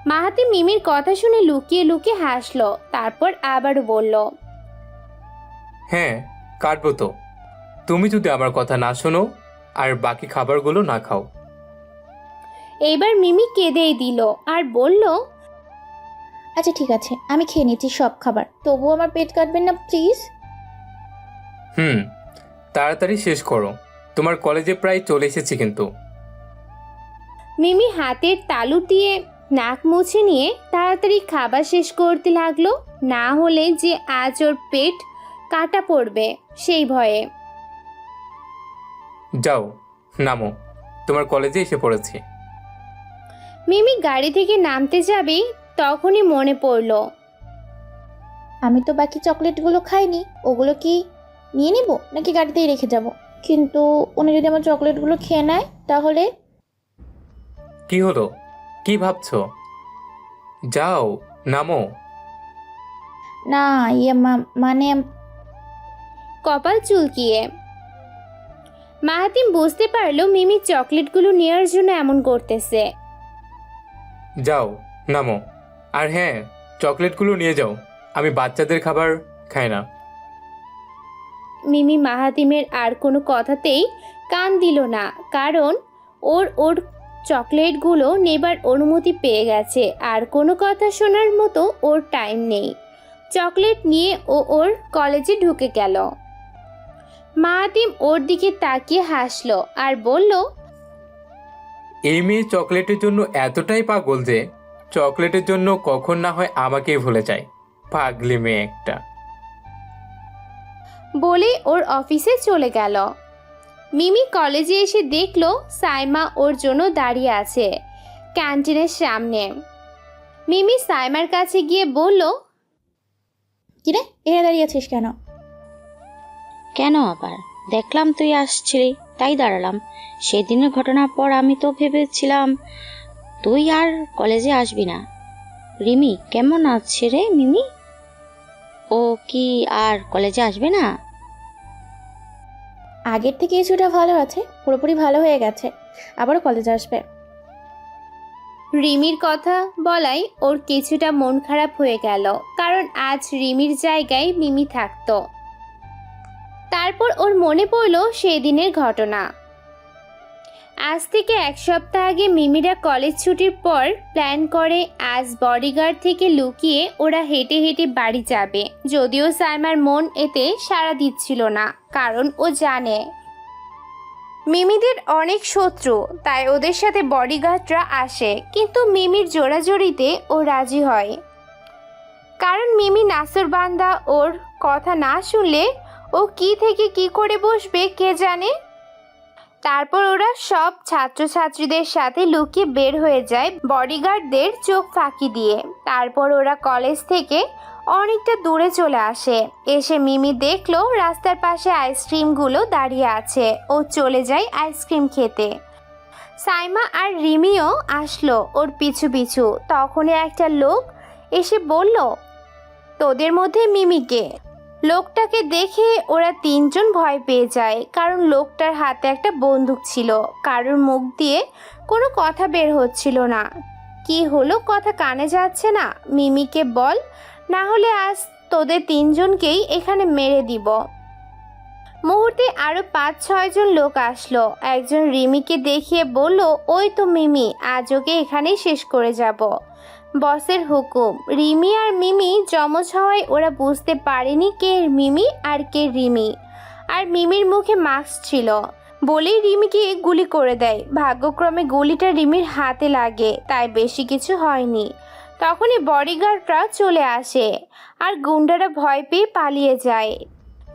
Speaker 2: মাহাতিম মিমির কথা শুনে লুকিয়ে লুকিয়ে হাসলো, তারপর আবারও বলল,
Speaker 5: হ্যাঁ কাটবো তো, তুমি যদি আমার কথা না শোনো আর বাকি খাবারগুলো না খাও।
Speaker 2: এইবার মিমি কেঁদেই দিল আর বলল,
Speaker 1: আচ্ছা ঠিক আছে, আমি খেয়ে নিচ্ছি সব খাবার, তবুও আমার পেট কাটবেন না প্লিজ।
Speaker 5: তাড়াতাড়ি শেষ করো, তোমার কলেজে প্রায় চলে এসেছি কিন্তু।
Speaker 2: মিমি হাতের তালু দিয়ে নাক মুছে নিয়ে তাড়াতাড়ি খাবার শেষ করতে লাগলো, না হলে যে আজ ওর পেট কাটা পড়বে সেই ভয়ে।
Speaker 5: যাও নামো, তোমার কলেজে এসে পড়েছি।
Speaker 2: মিমি গাড়ি থেকে নামতে যাবে তখনই মনে পড়ল,
Speaker 1: আমি তো বাকি চকলেটগুলো খাইনি, ওগুলো কি নিয়ে নিব নাকি গাড়িতেই রেখে যাব? কিন্তু উনি যদি আমার চকলেটগুলো খেয়ে নেয় তাহলে?
Speaker 5: কি হলো, কি ভাবছো? যাও নামো।
Speaker 1: না মানে
Speaker 2: কপাল চুলকিয়ে মাহাতিম বুঝতে পারলো মিমি চকলেটগুলো নেওয়ার জন্য এমন করতেছে।
Speaker 5: যাও নামো, আর হ্যাঁ চকলেটগুলো নিয়ে যাও, আমি বাচ্চাদের খাবার খাই না।
Speaker 2: মিমি মাহাতিমের আর কোনো কথাতেই কান দিল না, কারণ ওর চকলেটগুলো নেবার অনুমতি পেয়ে গেছে, আর কোনো কথা শোনার মতো ওর টাইম নেই। চকলেট নিয়ে ওর কলেজে ঢুকে গেল। মাহাতিম ওর দিকে তাকিয়ে হাসলো আর বলল,
Speaker 5: এই মেয়ে চকলেটের জন্য এতটাই পাগল যে চকলেটের জন্য কখন না হয় আমাকেই ভুলে যায়, পাগলি মেয়ে একটা।
Speaker 2: বলে ওর অফিসে চলে গেল। মিমি কলেজে এসে দেখলো সাইমা ওর জন্য দাঁড়িয়ে আছে ক্যান্টিনের সামনে। মিমি সাইমার কাছে গিয়ে বলল,
Speaker 1: কিরে এখানে দাঁড়িয়ে আছিস কেন?
Speaker 10: কেন আবার? দেখলাম তুই আসছিলি তাই দাঁড়ালাম। সেদিনের ঘটনার পর আমি তো ভেবেছিলাম তুই আর কলেজে আসবি না। রিমি কেমন আছে রে মিমি? ও কি আর কলেজে আসবে না?
Speaker 1: আগের থেকে কিছুটা ভালো আছে, পুরোপুরি ভালো হয়ে গেছে, আবারও কলেজে আসবে।
Speaker 2: রিমির কথা বলাই ওর কিছুটা মন খারাপ হয়ে গেল, কারণ আজ রিমির জায়গায় মিমি থাকতো। তারপর ওর মনে পড়ল সেদিনের ঘটনা। আজ থেকে 1 সপ্তাহ আগে মিমিরা কলেজ ছুটির পর প্ল্যান করে আজ বডিগার্ড থেকে লুকিয়ে ওরা হেঁটে হেঁটে বাড়ি যাবে। যদিও সাইমার মন এতে সাড়া দিচ্ছিল না, কারণ ও জানে মিমিদের অনেক শত্রু, তাই ওদের সাথে বডিগার্ডরা আসে। কিন্তু মিমির জোড়াজোড়িতে ও রাজি হয়, কারণ মিমি নাসরবান্দা, ওর কথা না শুনলে ও কি থেকে কি করে বসবে কে জানে। তারপর ওরা সব ছাত্রছাত্রীদের সাথে লুকিয়ে বের হয়ে যায় বডিগার্ডদের চোখ ফাঁকি দিয়ে। তারপর ওরা কলেজ থেকে অনেকটা দূরে চলে আসে। এসে মিমি দেখলো রাস্তার পাশে আইসক্রিমগুলো দাঁড়িয়ে আছে। ও চলে যায় আইসক্রিম খেতে। সাইমা আর রিমিও আসলো ওর পিছু পিছু। তখনই একটা লোক এসে বলল, তোদের মধ্যে মিমিকে? লোকটাকে দেখে ওরা 3 জন ভয় পেয়ে যায়, কারণ লোকটার হাতে একটা বন্দুক ছিল। কারোর মুখ দিয়ে কোনো কথা বের হচ্ছিল না। কি হলো, কথা কানে যাচ্ছে না? মিমিকে বল, না হলে আজ তোদের 3 জনকেই এখানে মেরে দিব। মুহূর্তে আরো 5-6 জন লোক আসলো। একজন রিমিকে দেখিয়ে বলল, ওই তো মিমি, আজ ওকে এখানেই শেষ করে যাব। বসের হুকুম। রিমি আর মিমি জমজ হওয়ায় ওরা বুঝতে পারেনি কে মিমি আর কে রিমি। আর মিমির মুখে মাস্ক ছিল বলেই রিমিকে গুলি করে দেয়। ভাগ্যক্রমে গুলিটা রিমির হাতে লাগে, তাই বেশি কিছু হয়নি। তখনই বডিগার্ডরা চলে আসে আর গুন্ডারা ভয় পেয়ে পালিয়ে যায়।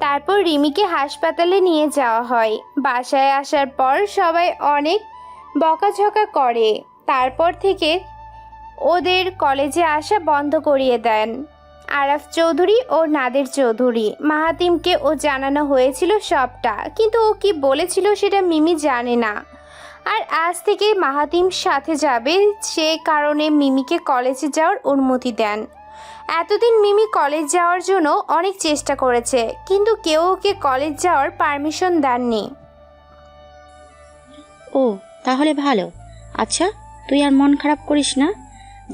Speaker 2: তারপর রিমিকে হাসপাতালে নিয়ে যাওয়া হয়। বাসায় আসার পর সবাই অনেক বকাঝকা করে। তারপর থেকে ওদের কলেজে আসা বন্ধ করিয়ে দেন আরাফ চৌধুরী ও নাদের চৌধুরী। মাহাতিমকে ও জানানো হয়েছিল সবটা, কিন্তু ও কি বলেছিল সেটা মিমি জানে না। আর আজ থেকে মাহাতিম সাথে যাবে, সে কারণে মিমিকে কলেজে যাওয়ার অনুমতি দেন। এতদিন মিমি কলেজ যাওয়ার জন্য অনেক চেষ্টা করেছে, কিন্তু কেউ ওকে কলেজ যাওয়ার পারমিশন দেননি।
Speaker 10: ও তাহলে ভালো। আচ্ছা, তুই আর মন খারাপ করিস না,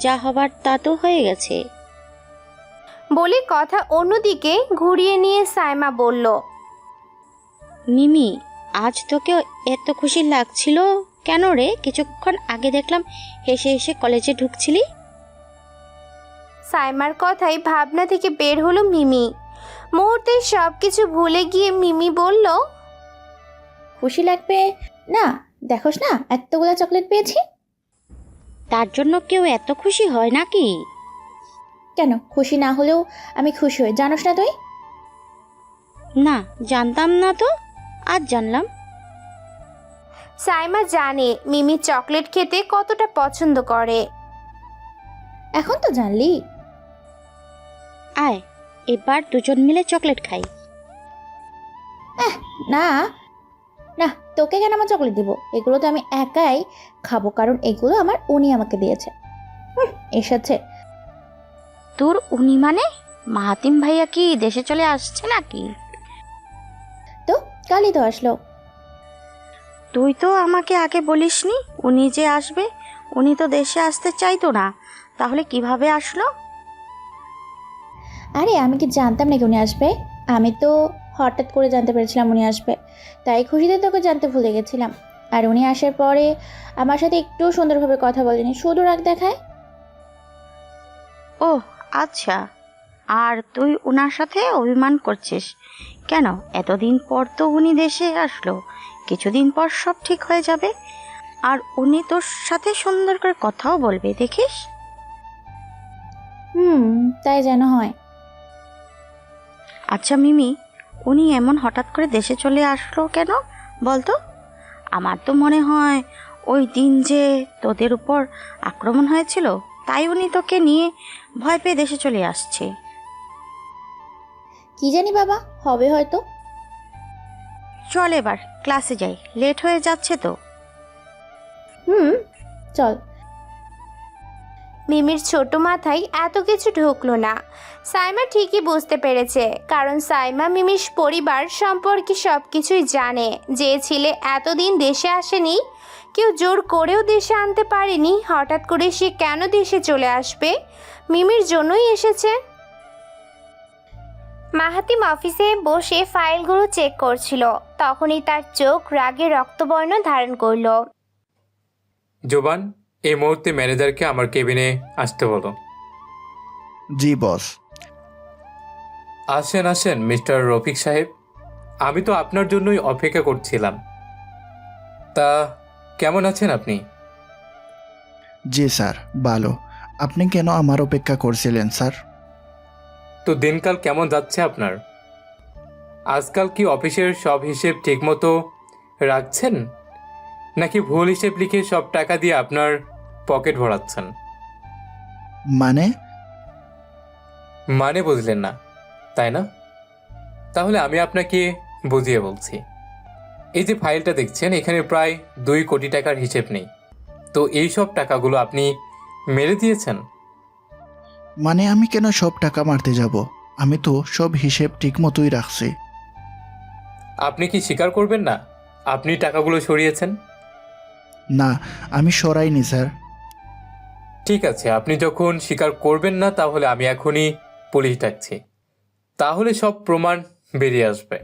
Speaker 10: যা হবার তা তো হয়ে গেছে।
Speaker 2: বলে কথা অন্যদিকে ঘুরিয়ে নিয়ে সাইমা বলল,
Speaker 10: মিমি, আজ তোকে এত খুশি লাগছিল কেন রে? কিছুক্ষণ আগে দেখলাম হেসে হেসে কলেজে ঢুকছিলি।
Speaker 2: সাইমার কথাই ভাবনা থেকে বের হলো মিমি। মুহূর্তে সব কিছু ভুলে গিয়ে মিমি বলল,
Speaker 1: খুশি লাগবে না? দেখোস না এতগুলো চকলেট পেয়েছি।
Speaker 10: তার জন্য কেউ এত খুশি হয় নাকি?
Speaker 1: কেন খুশি না হলেও আমি খুশি হই, জানোস না তুই?
Speaker 10: না, জানতাম না তো, আজ জানলাম।
Speaker 2: সাইমা জানে মিমি চকলেট খেতে কতটা পছন্দ করে।
Speaker 1: এখন তো জানলি।
Speaker 10: আয়, এবার দুজন মিলে চকলেট খাই।
Speaker 1: না না, তোকে কেন আমার চকলেট দিব? এগুলো তো আমি একাই খাবো, কারণ এগুলো আমার উনি আমাকে দিয়েছে। এসেছে।
Speaker 10: তোর উনি মানে মাহাতিম ভাইয়া কি দেশে চলে আসছে নাকি?
Speaker 1: তো কালই তো আসলো।
Speaker 10: তুই তো আমাকে আগে বলিসনি উনি যে আসবে। উনি তো দেশে আসতে চাইতো না, তাহলে কিভাবে আসলো?
Speaker 1: আরে আমি কি জানতাম নাকি উনি আসবে? আমি তো হঠাৎ করে জানতে পেরেছিলাম উনি আসবে, তাই খুশিতে তোকে জানতে ভুলে গেছিলাম। আর উনি আসার পরে আমার সাথে একটু সুন্দরভাবে কথা বলেনি, শুধু রাগ দেখায়।
Speaker 10: ও আচ্ছা, আর তুই ওনার সাথে অভিমান করছিস কেন? এতদিন পর তো উনি দেশে আসলো, কিছুদিন পর সব ঠিক হয়ে যাবে। আর উনি তোর সাথে সুন্দর করে কথাও বলবে, দেখিস।
Speaker 1: তাই যেন হয়।
Speaker 10: আচ্ছা মিমি, উনি এমন হঠাৎ করে দেশে চলে আসলো কেন বলতো? আমার তো মনে হয় ওই দিন যে তোদের উপর আক্রমণ হয়েছিল, তাই উনি তোকে নিয়ে ভয় পেয়ে দেশে চলে আসছে।
Speaker 1: কি জানি বাবা, হবে হয়তো।
Speaker 10: চল এবার ক্লাসে যাই, লেট হয়ে যাচ্ছে তো।
Speaker 1: চল।
Speaker 2: মিমির ছোট মাথায় এত কিছু ঢুকলো না। সাইমা ঠিকই বুঝতে পেরেছে, কারণ সাইমা মিমির পরিবার সম্পর্কে সব কিছুই জানে। যে ছেলে এতদিন দেশে আসেনি, কেউ জোর করেও দেশে আনতে পারেনি, হঠাৎ করে সে কেন দেশে চলে আসবে? মিমির জন্যই এসেছে। মাহাতিম অফিসে বসে ফাইলগুলো চেক করছিল, তখনই তার চোখ রাগে রক্তবর্ণ ধারণ করলো।
Speaker 5: জোবান, এই মুহূর্তে ম্যানেজারকে আমার কেবিনে আসতে বলো।
Speaker 9: জি বস।
Speaker 5: আসেন আসেন মিস্টার রফিক সাহেব, আমি তো আপনার জন্যই অপেক্ষা করছিলাম। তা কেমন আছেন আপনি?
Speaker 11: জি স্যার, ভালো। আপনি কেন আমার অপেক্ষা করছিলেন স্যার?
Speaker 5: তো দিনকাল কেমন যাচ্ছে আপনার? আজকাল কি অফিসের সব হিসেব ঠিকমতো রাখছেন, নাকি ভুল হিসেব লিখে সব টাকা দিয়ে আপনার পকেট ভরাচ্ছেন? মানে বুঝলেন না, তাই না? তাহলে আমি আপনাকে বুঝিয়ে বলছি। এই যে ফাইলটা দেখছেন, এখানে প্রায় 2 কোটি টাকার হিসেব নেই। তো এই সব টাকাগুলো আপনি মেরে দিয়েছেন।
Speaker 11: মানে আমি কেন সব টাকা মারতে যাব? আমি তো সব হিসেব ঠিক মতোই রাখছি।
Speaker 5: আপনি কি স্বীকার করবেন না আপনি টাকাগুলো সরিয়েছেন?
Speaker 11: না, আমি সরাইনি স্যার।
Speaker 5: ঠিক আছে, আপনি যখন স্বীকার করবেন না, তাহলে আমি এখনই পুলিশ ডাকছি, তাহলে সব প্রমাণ বেরিয়ে আসবে।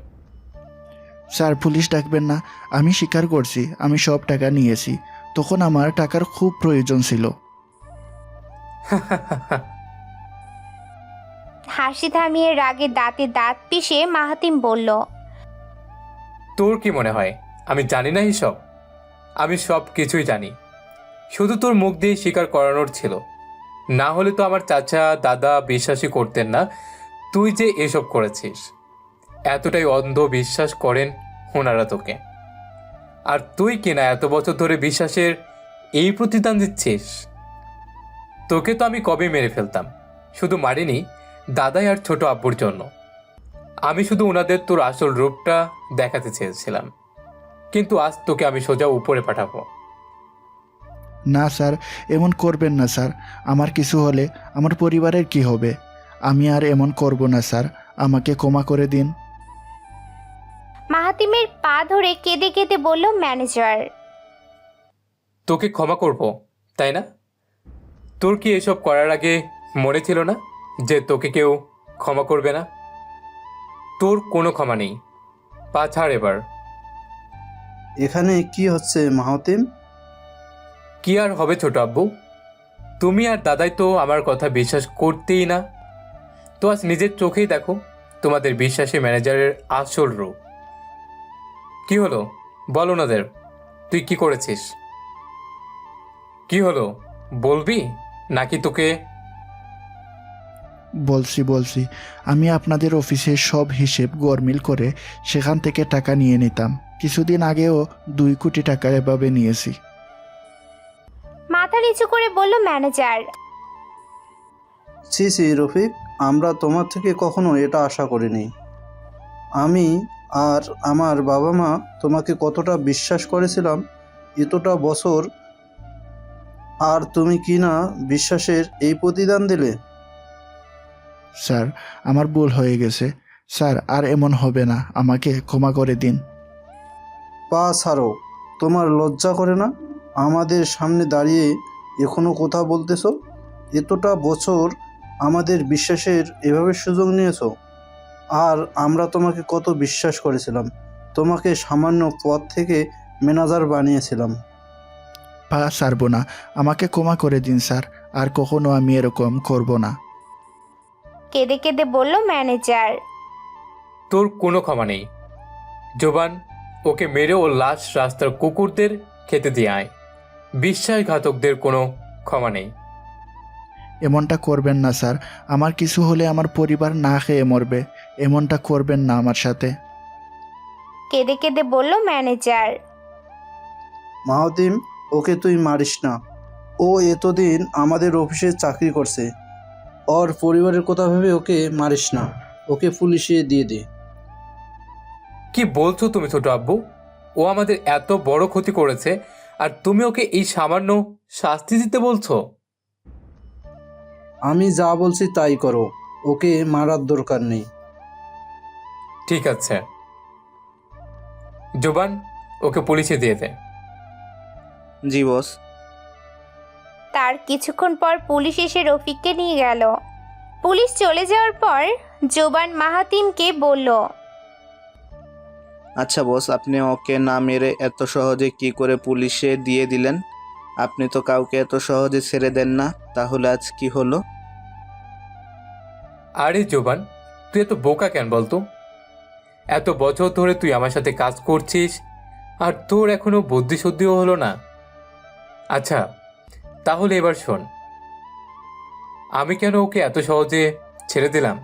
Speaker 11: স্যার, পুলিশ ডাকবেন না। আমি স্বীকার করছি আমি সব টাকা নিয়েছি। তখন আমার টাকার খুব প্রয়োজন ছিল।
Speaker 2: হাসি থামিয়ে রাগে দাঁতে দাঁত পিষে মাহাতিম বলল,
Speaker 5: তোর কি মনে হয় আমি জানি না এসব? আমি সব কিছুই জানি, শুধু তোর মুখ দিয়ে স্বীকার করানোর ছিল। না হলে তো আমার চাচা দাদা বিশ্বাসই করতেন না তুই যে এসব করেছিস। এতটাই অন্ধ বিশ্বাস করেন ওনারা তোকে। আর তুই কিনা এত বছর ধরে বিশ্বাসের এই প্রতিদান দিচ্ছিস? তোকে তো আমি কবে মেরে ফেলতাম, শুধু মারিনি দাদাই আর ছোট আব্বুর জন্য। আমি শুধু ওনাদের তোর আসল রূপটা দেখাতে চেয়েছিলাম, কিন্তু আজ তোকে আমি সোজা উপরে পাঠাবো।
Speaker 11: না স্যার, এমন করবেন না স্যার। আমার কিছু হলে আমার পরিবারের কি হবে? আমি আর এমন করব না স্যার, আমাকে ক্ষমা করে দিন।
Speaker 2: মাহাতিমের পা ধরে কেঁদে কেঁদে বলল ম্যানেজার।
Speaker 5: তোকে ক্ষমা করব, তাই না? তোর কি এসব করার আগে মনে ছিল না যে তোকে কেউ ক্ষমা করবে না? তোর কোনো ক্ষমা নেই, পা ছাড় এবার।
Speaker 9: এখানে কি হচ্ছে মাহতিম?
Speaker 5: কি আর হবে ছোট আব্বু, তুমি আর দাদাই তো আমার কথা বিশ্বাস করতেই না। তো আজ নিজের চোখেই দেখো তোমাদের বিশ্বাসী ম্যানেজারের আসল রূপ। কি হলো বল ওনাদের, তুই কি করেছিস? কি হলো বলবি নাকি তোকে?
Speaker 11: বলছি আমি আপনাদের অফিসের সব হিসেব গরমিল করে সেখান থেকে টাকা নিয়ে নিতাম। কিছুদিন আগেও 2 কোটি টাকা এভাবে নিয়েছি।
Speaker 2: মাথা নিচু করে বলল ম্যানেজার।
Speaker 9: ছি ছি রফিক, আমরা তোমার থেকে কখনো এটা আশা করিনি। আমি আর আমার বাবা মা তোমাকে কতটা বিশ্বাস করেছিলাম এতটা বছর, আর তুমি কি না বিশ্বাসের এই প্রতিদান দিলে?
Speaker 11: স্যার, আমার ভুল হয়ে গেছে স্যার, আর এমন হবে না, আমাকে ক্ষমা করে দিন।
Speaker 9: পা ছাড়ো, তোমার লজ্জা করে না আমাদের সামনে দাঁড়িয়ে এখনো কথা বলতেছো? এতটা বছর আমাদের বিশ্বাসের এভাবে সুযোগ নিয়েছো, আর আমরা তোমাকে কত বিশ্বাস করেছিলাম, তোমাকে সামান্য পদ থেকে ম্যানেজার বানিয়েছিলাম।
Speaker 11: পা ছাড়ব না, আমাকে ক্ষমা করে দিন স্যার, আর কখনো আমি এরকম করব না।
Speaker 2: কেঁদে কেঁদে বলল ম্যানেজার।
Speaker 5: তোর কোনো ক্ষমা নেই জোবান, ওকে মেরে ও লাশ রাস্তার কুকুরদের খেতে দিয়ে আয়। বিশ্বাসঘাতকদের কোনো ক্ষমা নেই।
Speaker 11: এমনটা করবেন না স্যার, আমার কিছু হলে আমার পরিবার না খেয়ে মরবে। এমনটা করবেন না আমার সাথে।
Speaker 2: কেঁদে কেঁদে বলল ম্যানেজার।
Speaker 9: মাহতিম, ওকে তুই মারিস না। ও এতদিন আমাদের অফিসে চাকরি করছে, ওর পরিবারের কথা ভেবে ওকে মারিস না, ওকে পুলিশে দিয়ে দে।
Speaker 5: কি বলছো তুমি ছোট আব্বু? ও আমাদের এত বড় ক্ষতি করেছে, আর তুমি ওকে এই সামান্য শাস্তি দিতে বলছো?
Speaker 9: আমি যা বলছি তাই করো, ওকে মারার দরকার নেই।
Speaker 5: ঠিক আছে জোবান, ওকে পুলিশে দিয়ে দে।
Speaker 7: জি বস।
Speaker 2: তার কিছুক্ষণ পর পুলিশ এসে রফিককে নিয়ে গেল। পুলিশ চলে যাওয়ার পর জোবান মাহাতিমকে বলল।
Speaker 7: আচ্ছা বস, আপনি ওকে না মেরে এত সহজে কি করে পুলিশে দিয়ে দিলেন? আপনি তো কাউকে এত সহজে ছেড়ে দেন না, তাহলে আজ কি হলো?
Speaker 5: আরে জোবান, তুই এত বোকা কেন বলতো? এত বছর ধরে তুই আমার সাথে কাজ করছিস, আর তোর এখনো বুদ্ধি শুদ্ধিও হলো না। আচ্ছা তাহলে এবার শোন, আমি কেন ওকে এত সহজে ছেড়ে দিলাম।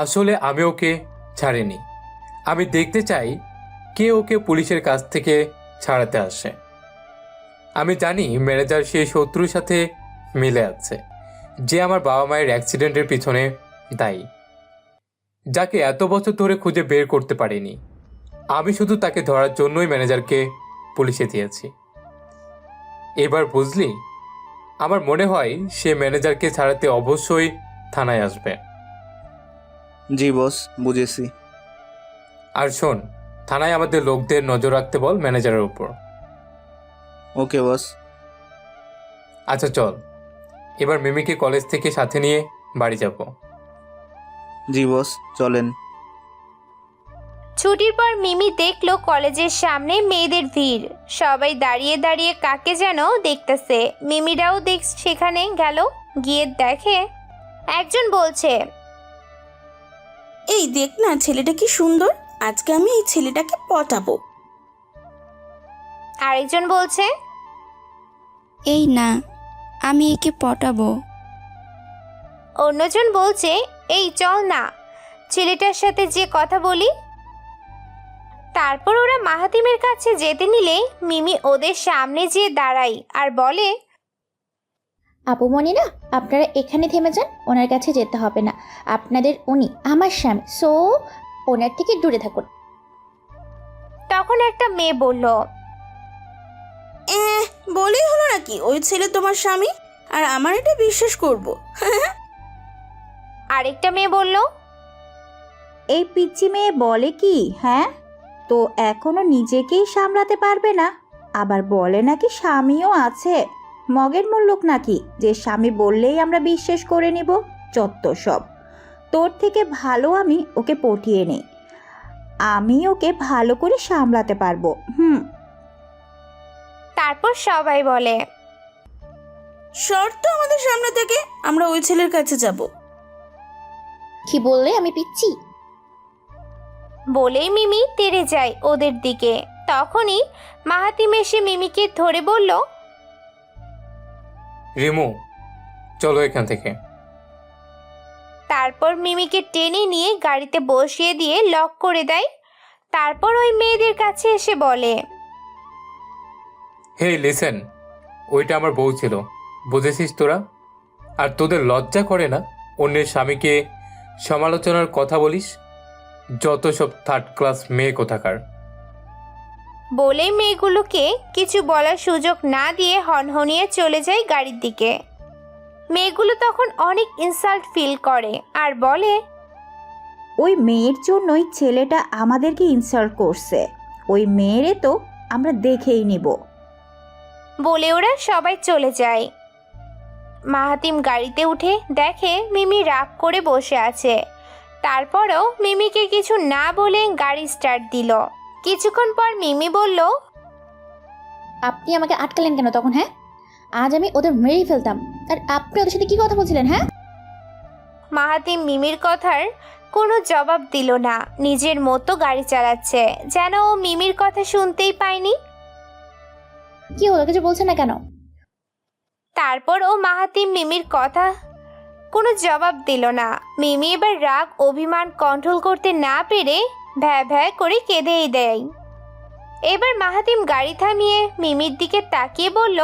Speaker 5: আসলে আমি ওকে ছাড়িনি, আমি দেখতে চাই কে ওকে পুলিশের কাছ থেকে ছাড়াতে আসে। আমি জানি ম্যানেজার সেই শত্রুর সাথে মিলে আছে, যে আমার বাবা মায়ের অ্যাক্সিডেন্টের পিছনে দায়ী, যাকে এত বছর ধরে খুঁজে বের করতে পারিনি। আমি শুধু তাকে ধরার জন্যই ম্যানেজারকে পুলিশে দিয়েছি। এবার বুঝলি? আমার মনে হয় সে ম্যানেজারকে ছাড়াতে অবশ্যই থানায় আসবে।
Speaker 7: জি বস, বুঝেছি।
Speaker 5: আর শোন, থানায় আমাদের লোকদের নজর রাখতে বল ম্যানেজারের উপর।
Speaker 7: ওকে বস।
Speaker 5: আচ্ছা চল, এবার মিমিকে কলেজ থেকে সাথে নিয়ে বাড়ি যাব।
Speaker 7: জি বস, চলেন।
Speaker 2: ছুটির পর মিমি দেখলো কলেজের সামনে মেয়েদের ভিড়, সবাই দাঁড়িয়ে দাঁড়িয়ে কাকে যেন দেখতেছে। মিমিরাও সেখানে গেল, গিয়ে দেখে একজন বলছে,
Speaker 12: এই দেখ না, ছেলেটা কি সুন্দর, আজকে আমি এই ছেলেটাকে পটাবো।
Speaker 2: আরেকজন বলছে,
Speaker 4: এই না, আমি একে পটাবো।
Speaker 2: অন্যজন বলছে, এই চল না, ছেলেটার সাথে যে কথা বলি। তারপর ওরা মাহাতিমের কাছে যেতে নিলে মিমি ওদের সামনে যেয়ে দাঁড়ায় আর বলে,
Speaker 1: আপু মনিরা, আপনারা এখানে থেমে যান, ওনার কাছে যেতে হবে না। আপনাদের উনি আমার স্বামী, সো ওনার থেকে দূরে থাকুন।
Speaker 2: তখন একটা মেয়ে বলল,
Speaker 12: বলেই হলো নাকি ওই ছেলে তোমার স্বামী, আর আমার এটা বিশ্বাস করব?
Speaker 2: আরেকটা মেয়ে বলল,
Speaker 13: এই পিচ্চি মেয়ে বলে কি? হ্যাঁ, তো এখনো নিজেকেই সামলাতে পারবে না, আবার বলে নাকি স্বামীও আছে। মগের মুল্লুক নাকি যে স্বামী বললেই আমরা বিশ্বাস করে নিব? চত্ব সব। তোর থেকে ভালো আমি ওকে পটিয়ে নেই, আমি ওকে ভালো করে সামলাতে পারবো।
Speaker 2: তারপর সবাই বলে,
Speaker 12: শর্ত আমাদের সামনে থেকে, আমরা ওই ছেলের কাছে যাব।
Speaker 1: কি বললে আমি পিচ্ছি?
Speaker 2: বলেই মিমি তেড়ে যায় ওদের দিকে। তখনই মাহাতিম এসে মিমিকে ধরে বলল,
Speaker 5: রিমু, চলো এখান থেকে।
Speaker 2: তারপর মিমিকে টেনে নিয়ে গাড়িতে বসিয়ে দিয়ে লক করে দেয়। তারপর ওই মেয়েদের কাছে এসে বলে,
Speaker 5: হে লিসেন, ওইটা আমার বউ ছিল, বুঝেছিস তোরা? আর তোদের লজ্জা করে না অন্যের স্বামীকে সমালোচনার কথা বলিস? যত সব থার্ড ক্লাস মেয়ে কোথাকার।
Speaker 2: বলেই মেয়েগুলোকে কিছু বলার সুযোগ না দিয়ে হনহনিয়ে চলে যায় গাড়ির দিকে। মেয়েগুলো তখন অনেক ইনসাল্ট ফিল করে আর বলে,
Speaker 13: ওই মেয়ের জন্যই ছেলেটা আমাদেরকে ইনসাল্ট করছে, ওই মেয়েরে তো আমরা দেখেই নিব।
Speaker 2: বলে ওরা সবাই চলে যায়। মাহাতিম গাড়িতে উঠে দেখে মিমি রাগ করে বসে আছে। তারপরও মিমিকে কিছু না বলে গাড়ি স্টার্ট দিল। কিছুক্ষণ পর মিমি বলল,
Speaker 1: আপনি আমাকে আটকালেন কেন তখন? হ্যাঁ, আজ আমি ওদের মেরেই ফেলতাম, আর আপনি ওদের সাথে কি কথা বলছিলেন? হ্যাঁ।
Speaker 2: মাহাতিম মিমির কথার কোনো জবাব দিল না, নিজের মতো গাড়ি চালাচ্ছে, যেন ও মিমির কথা শুনতেই পায়নি।
Speaker 1: কি হলো, কিছু বলছেন না কেন?
Speaker 2: তারপর ও মাহাতিম মিমির কথা কোনো জবাব দিল না। মিমি এবার রাগ অভিমান কন্ট্রোল করতে না পেরে ভ্যা ভ্যা করে কেঁদেই দেয়। এবার মাহাতিম গাড়ি থামিয়ে মিমির দিকে তাকিয়ে বলল,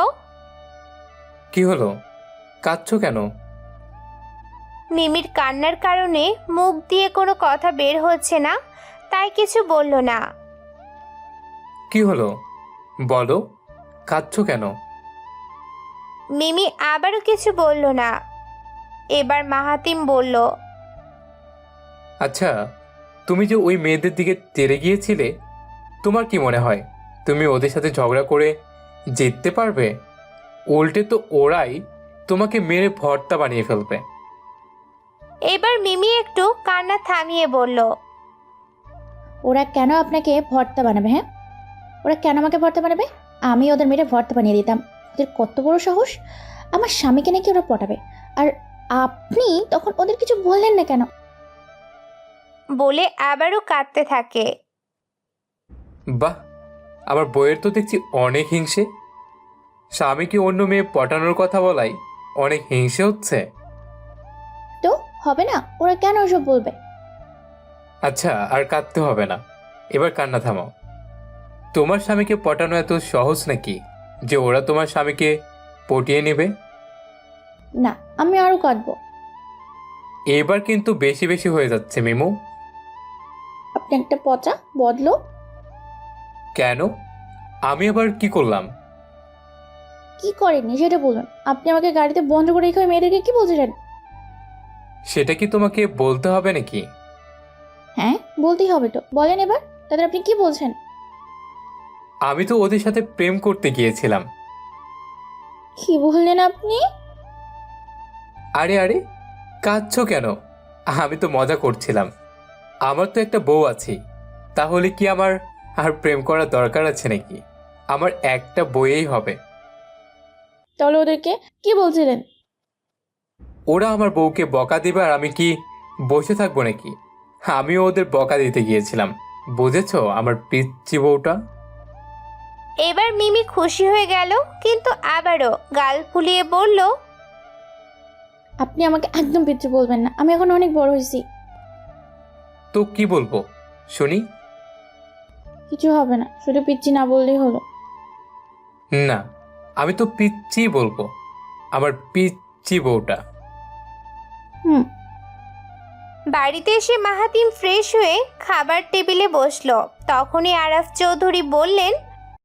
Speaker 5: কি হলো, কাঁদছো কেন?
Speaker 2: মিমির কান্নার কারণে মুখ দিয়ে কোনো কথা বের হচ্ছে না, তাই কিছু বলল না।
Speaker 5: কি হলো বলো, কাঁদছো কেন?
Speaker 2: মিমি আবারও কিছু বলল না। এবার মাহাতিম বলল,
Speaker 5: আচ্ছা, তুমি যে ওই মেয়েদের দিকে তেড়ে গিয়েছিলে, তোমার কি মনে হয় তুমি ওদের সাথে ঝগড়া করে জিততে পারবে? উল্টে তো ওরাই তোমাকে মেরে ভর্তা বানিয়ে ফেলবে।
Speaker 2: এবার মিমি একটু কান্না থামিয়ে বলল,
Speaker 1: ওরা কেন আপনাকে ভর্তা বানাবে? হ্যাঁ, ওরা কেন আমাকে ভর্তা বানাবে? আমি ওদের মেরে ভর্তা বানিয়ে দিতাম। ওদের কত বড় সাহস আমার স্বামীকে নাকি ওরা পটাবে, আর আপনি তখন ওদের কিছু বললেন না কেন?
Speaker 2: বলে আবারও কাঁদতে থাকে।
Speaker 5: বাহ, আমার বইয়ের তো দেখছি অনেক হিংসে। স্বামীকে অন্য মেয়ে পটানোর কথা বলাই অনেক হিংসে হচ্ছে।
Speaker 1: তো হবে না, ওরা কেন ওসব বলবে?
Speaker 5: আচ্ছা, আর কাঁদতে হবে না, এবার কান্না থামাও। তোমার স্বামীকে পটানো এত সহজ নাকি যে ওরা তোমার স্বামীকে পটিয়ে নেবে?
Speaker 1: না, আমি আরো কাঁদবো।
Speaker 5: এবার কিন্তু বেশি বেশি হয়ে যাচ্ছে মিমু।
Speaker 1: আপনি একটা পচা বদলো।
Speaker 5: কেন? আমি আবার কি করলাম?
Speaker 1: কি করেননি সেটা বলুন। আপনি আমাকে গাড়িতে বন্ধ করে রেখে ওই মেয়েদেরকে কি বলছিলেন?
Speaker 5: সেটা কি তোমাকে বলতে হবে নাকি?
Speaker 1: হ্যাঁ, বলতেই হবে তো, বলেন এবার। তাদের আপনি কি বলছেন?
Speaker 5: আমি তো ওদের সাথে প্রেম করতে গিয়েছিলাম।
Speaker 1: কি বললেন আপনি?
Speaker 5: আরে আরে, কাঁদছো কেন? আমি তো মজা করছিলাম। আমার তো একটা বউ আছে, তাহলে কি আমার আর প্রেম করার দরকার আছে নাকি? আমার একটা বইয়েই হবে।
Speaker 1: তাহলে ওদেরকে কি বলছিলেন?
Speaker 5: ওরা আমার বউকে বকা দিবে আর আমি কি বসে থাকবো নাকি? আমিও ওদের বকা দিতে গিয়েছিলাম, বুঝেছো আমার পিচ্চি বউটা?
Speaker 2: এবার মিমি খুশি হয়ে গেল, কিন্তু আবারও গাল ফুলিয়ে বলল,
Speaker 1: আপনি আমাকে একদম পিচ্চি বলবেন না, আমি এখন অনেক বড় হয়েছি।
Speaker 5: তো কি বলবো শুনি?
Speaker 1: কিছু হবে না, শুধু পিচ্ছি না বললেই হলো।
Speaker 5: না, আমি তো পিচ্ছি বলবো, আমার পিচ্ছি বউটা।
Speaker 1: হুম।
Speaker 2: বাড়িতে এসে মাহাতিম ফ্রেশ হয়ে খাবার টেবিলে বসলো। তখনই আরাফ চৌধুরী বললেন,